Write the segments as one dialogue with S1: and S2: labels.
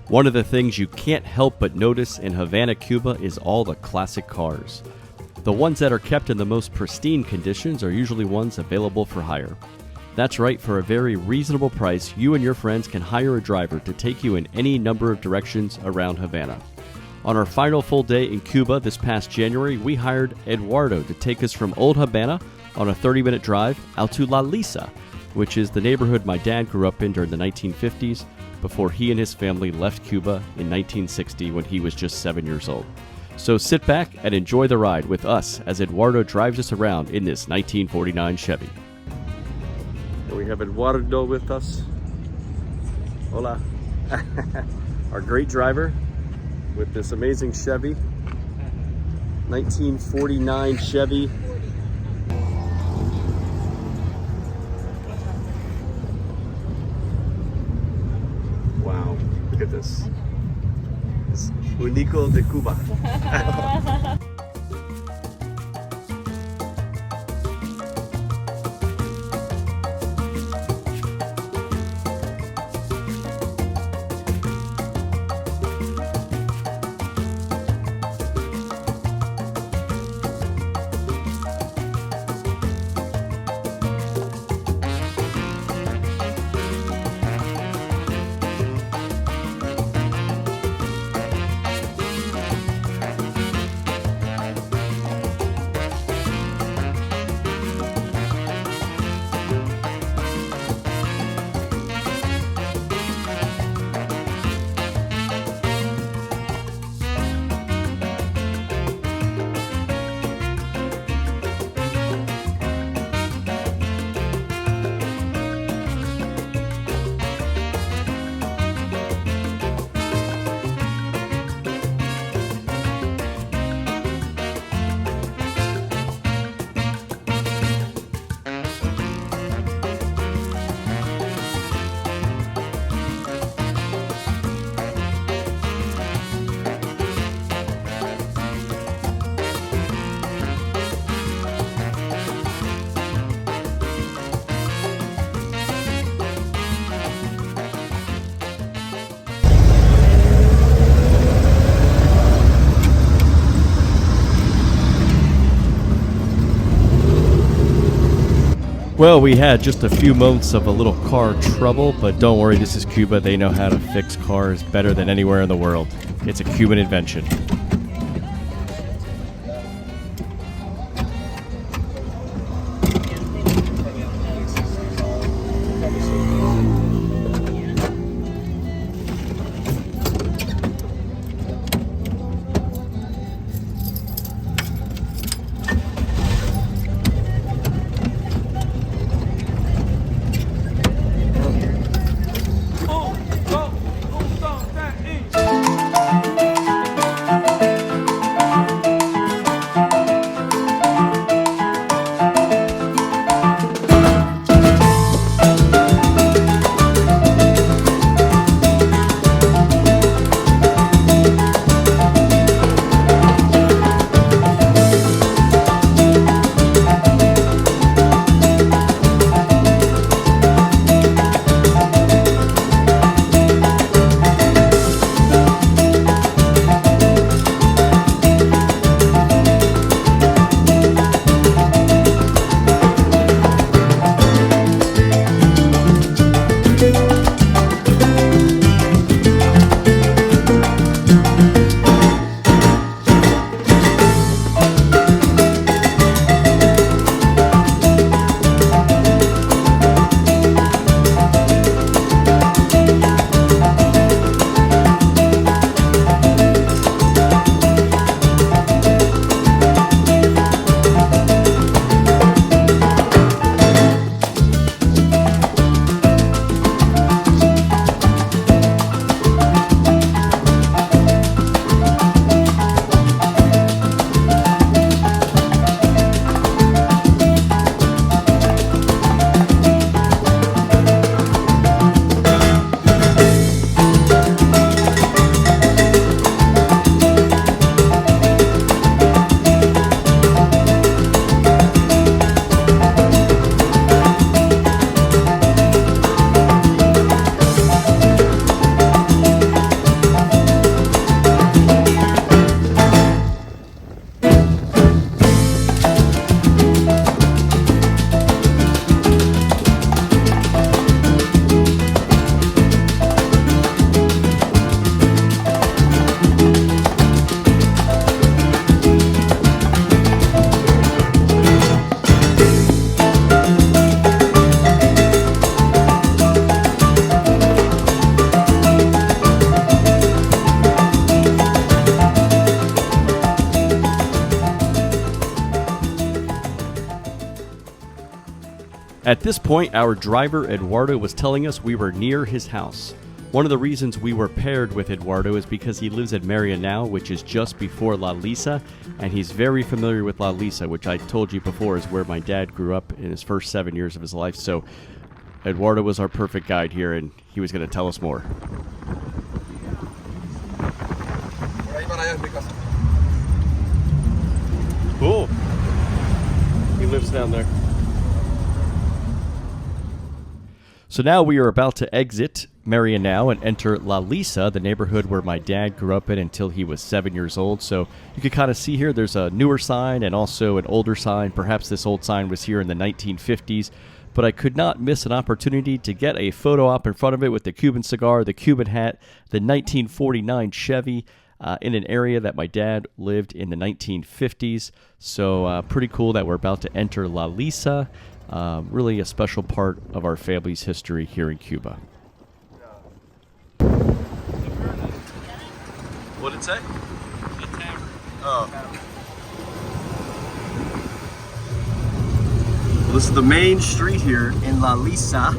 S1: One of the things you can't help but notice in Havana, Cuba is all the classic cars. The ones that are kept in the most pristine conditions are usually ones available for hire. That's right, for a very reasonable price, you and your friends can hire a driver to take you in any number of directions around Havana. On our final full day in Cuba this past January, we hired Eduardo to take us from Old Havana on a 30-minute drive out to La Lisa, which is the neighborhood my dad grew up in during the 1950s before he and his family left Cuba in 1960 when he was just 7 years old. So sit back and enjoy the ride with us as Eduardo drives us around in this 1949 Chevy. We have Eduardo with us. Hola. Our great driver with this amazing Chevy. 1949 Chevy. Wow, look at this. It's Único de Cuba. Well, we had just a few moments of a little car trouble, but don't worry, this is Cuba. They know how to fix cars better than anywhere in the world. It's a Cuban invention. At this point, our driver Eduardo was telling us we were near his house. One of the reasons we were paired with Eduardo is because he lives in Marianao, which is just before La Lisa, and he's very familiar with La Lisa, which I told you before is where my dad grew up in his first 7 years of his life. So Eduardo was our perfect guide here, and he was going to tell us more. Cool. He lives down there. So now we are about to exit Marianao and enter La Lisa, the neighborhood where my dad grew up in until he was 7 years old. So you can kind of see here there's a newer sign and also an older sign. Perhaps this old sign was here in the 1950s, but I could not miss an opportunity to get a photo op in front of it with the Cuban cigar, the Cuban hat, the 1949 Chevy, in an area that my dad lived in the 1950s. So pretty cool that we're about to enter La Lisa. Really a special part of our family's history here in Cuba. What did it say? The tavern. Oh. Well, this is the main street here in La Lisa.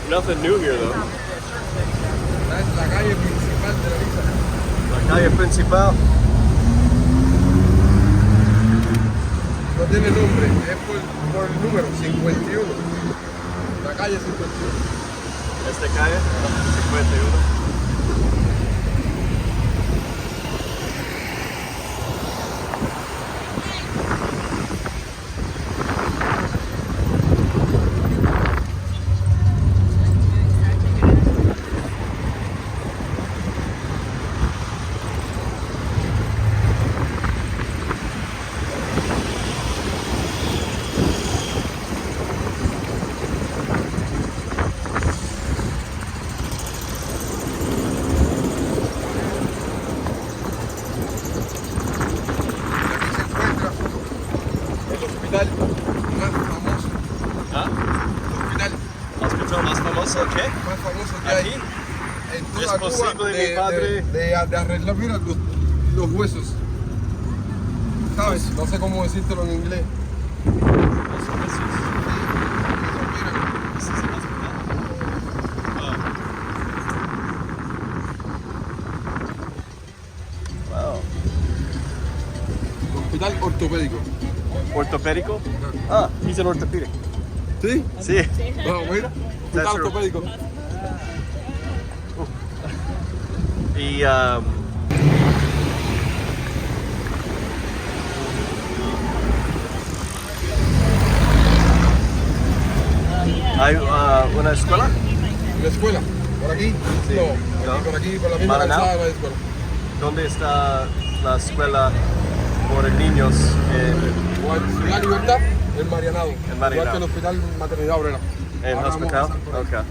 S1: Nothing new here, though.
S2: That's la calle principal de la Lisa.
S1: La calle principal.
S2: No tiene nombre, es por el número 51. La calle 51.
S1: Esta calle 51. ¿Qué?
S2: Más famoso que hay en toda Cuba de arreglar, mira, los huesos. ¿Sabes? No sé cómo decírtelo en inglés.
S1: Wow.
S2: Hospital ortopédico.
S1: ¿Ortopédico? Ah, he's an orthopedic.
S2: ¿Sí?
S1: Sí.
S2: No, mira. Hospital ortopédico.
S1: Y ¿hay una escuela?
S2: ¿La escuela? ¿Por aquí?
S1: Sí.
S2: No, por aquí, por la misma calzada no hay escuela.
S1: ¿Dónde está la escuela por niños en
S2: La Libertad, en Marianao.
S1: En Marianao.
S2: Igual que el Hospital Maternidad Obrera.
S1: En hospital? Okay.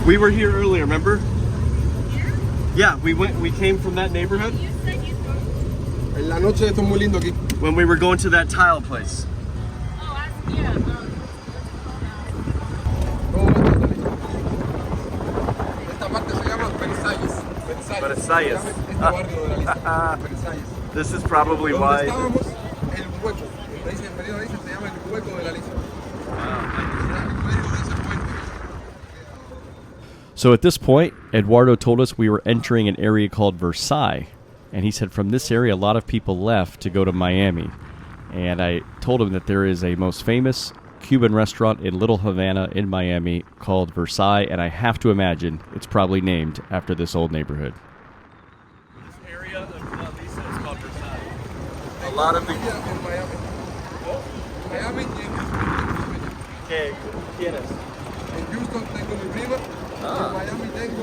S1: We were here earlier, remember?
S3: Here?
S1: Yeah, we came from that neighborhood.
S3: You said you spoke.
S2: En la noche esto es muy lindo aquí.
S1: When we were going to that tile place.
S3: Oh, yeah.
S2: Esta parte se llama Versailles.
S1: Versailles.
S2: Este barrio de la Lisa. Versailles.
S1: This is probably
S2: Donde
S1: why.
S2: estábamos, el hueco. Donde dice, en medio de la Lisa se llama el hueco de la Lisa. En medio de ese puente.
S1: So at this point, Eduardo told us we were entering an area called Versailles. And he said from this area, a lot of people left to go to Miami. And I told him that there is a most famous Cuban restaurant in Little Havana in Miami called Versailles. And I have to imagine it's probably named after this old neighborhood. This area of La Lisa is called Versailles. A lot of the...
S2: En Miami. Miami
S1: ¿Quién es?
S2: en Houston tengo mi prima. En Miami tengo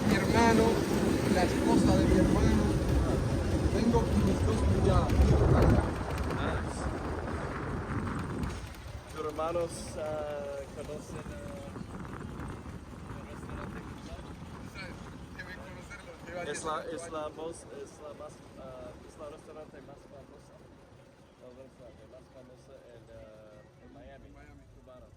S2: mi hermano, la esposa de mi hermano. Tengo mis dos cuñadas.
S4: hermanos conocen el restaurante cubano. Es la restaurante más famosa. El restaurante más famoso en Miami, cubano.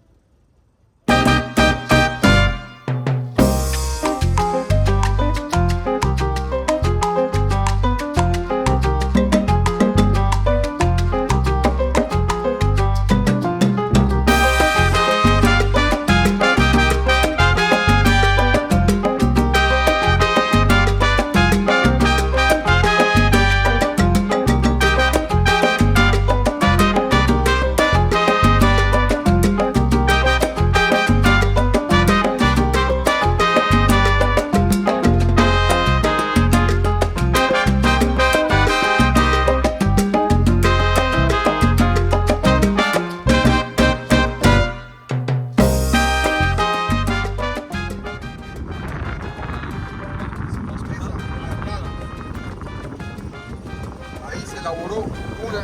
S2: Ahí se elaboró una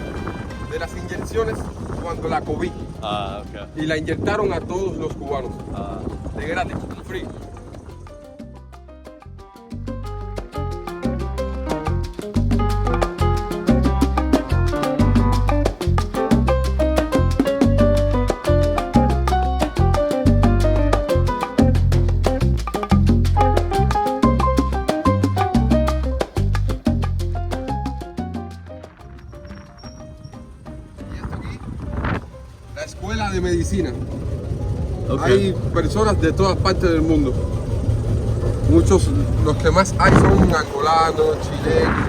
S2: de las inyecciones cuando la COVID.
S1: Ah, okay.
S2: Y la inyectaron a todos los cubanos.
S1: Ah.
S2: De gratis, free. La escuela de medicina.
S1: Okay.
S2: Hay personas de todas partes del mundo. Muchos, los que más hay son angolanos, chilenos,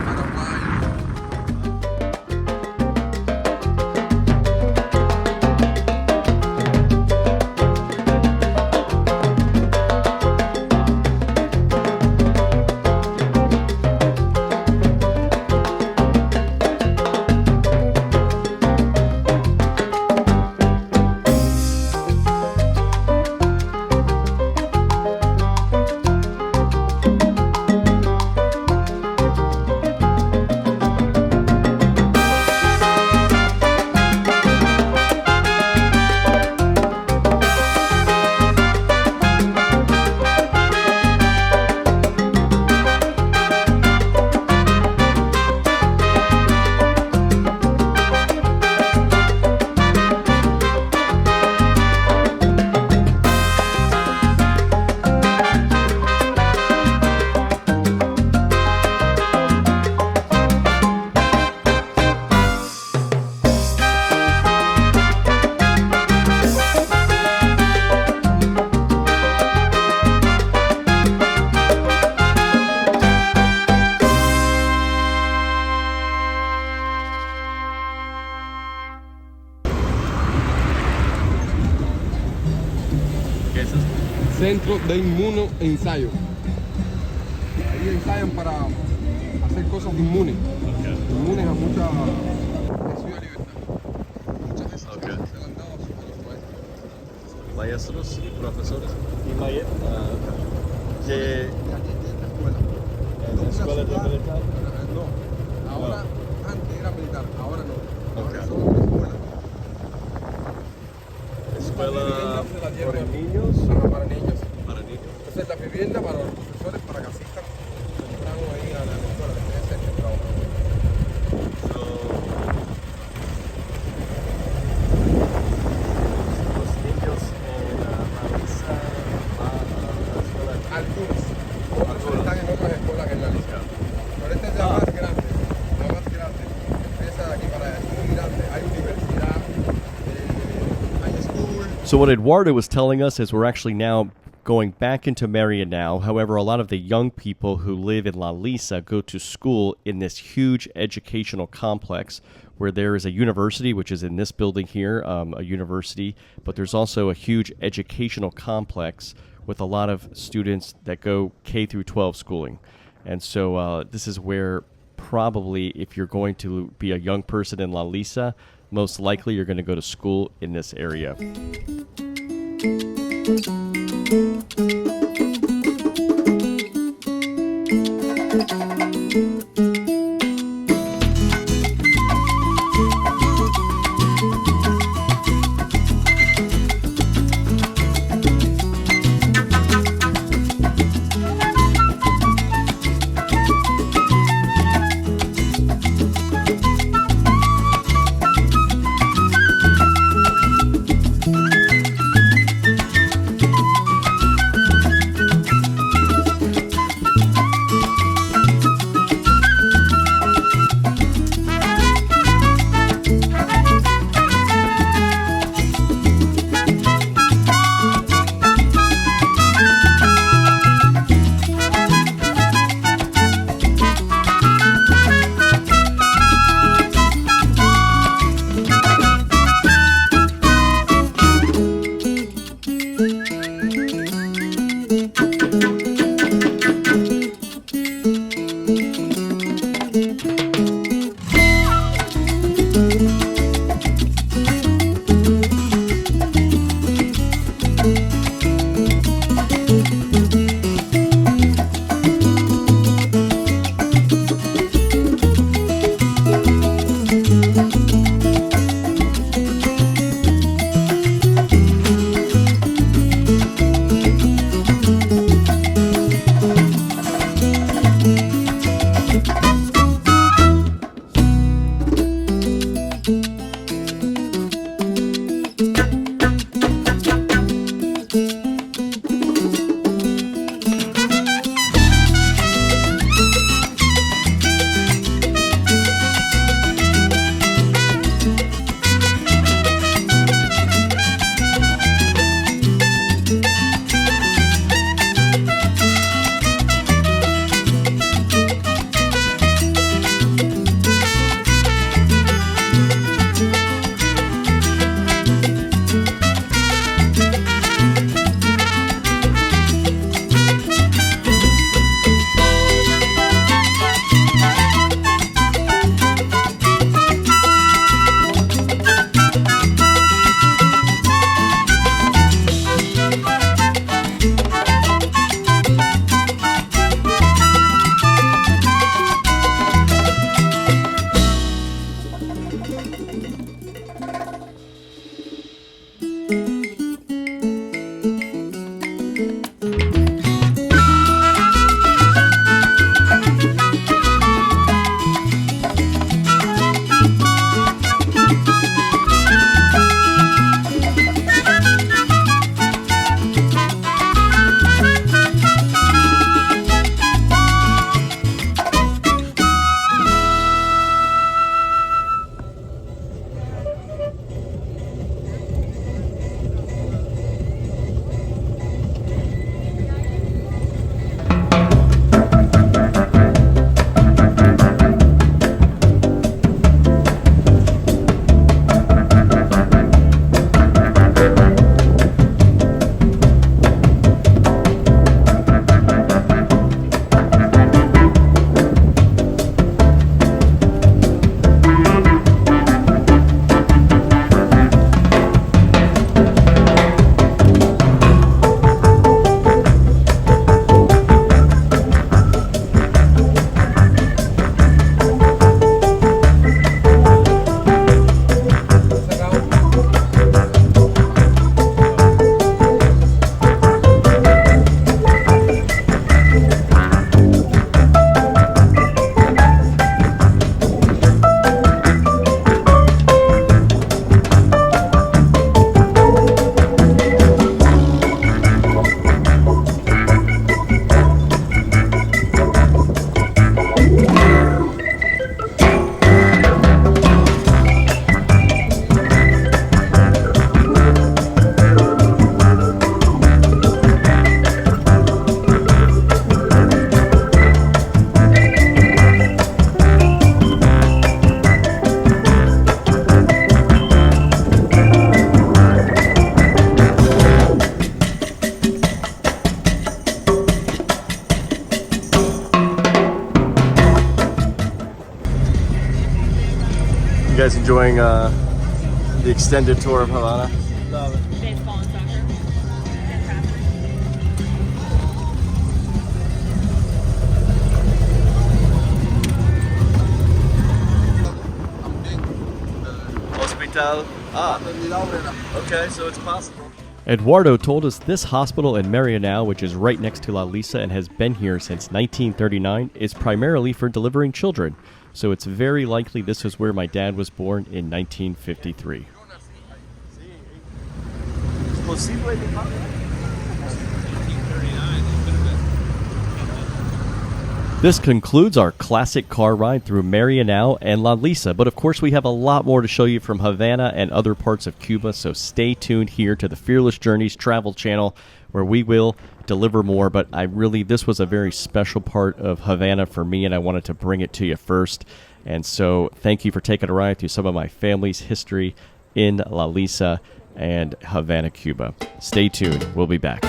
S2: paraguayos.
S1: ¿Qué es esto?
S2: Centro de inmunoensayo. Ahí ensayan para hacer cosas inmunes.
S1: Okay.
S2: Inmunes a mucha Ciudad Libertad. Muchas de esas
S1: Okay.
S2: cosas se le han dado a los maestros.
S1: Maestros y profesores.
S4: Y maestros.
S1: ¿Qué?
S2: Y aquí en la escuela.
S4: ¿En la escuela de militar?
S2: No. Ahora, antes era militar, ahora no. Ahora
S1: Okay.
S2: son una escuela.
S4: Escuela
S2: Las viviendas se las
S4: por
S2: llevan
S4: niños.
S2: para niños.
S1: Para niños.
S2: Entonces la vivienda para los profesores para que asistan temprano ahí a la escuela de ese trabajo.
S1: So,
S4: Los niños en Marisa van a la escuela.
S2: Algunos. Otros están en otras escuelas en la lista. Pero esta es la más grande. La más grande. Empieza de aquí para allá. Es muy grande. Hay universidad. Hay school.
S1: So what Eduardo was telling us is we're actually now going back into Mérida now. However, a lot of the young people who live in La Lisa go to school in this huge educational complex where there is a university, which is in this building here, a university, but there's also a huge educational complex with a lot of students that go K through 12 schooling. And so this is where probably if you're going to be a young person in La Lisa, most likely you're going to go to school in this area. enjoying the extended tour of Havana?
S4: Love it.
S3: Baseball and soccer. Fantastic.
S1: Hospital. Ah,
S2: La Obrera.
S1: okay, so it's possible. Eduardo told us this hospital in Marianao, which is right next to La Lisa and has been here since 1939, is primarily for delivering children. So it's very likely this is where my dad was born in 1953. This concludes our classic car ride through Marianao and La Lisa, but of course we have a lot more to show you from Havana and other parts of Cuba, so stay tuned here to the Fearless Journeys travel channel where we will deliver more. But this was a very special part of Havana for me, and I wanted to bring it to you first. And so thank you for taking a ride through some of my family's history in La Lisa and Havana, Cuba. Stay tuned. We'll be back.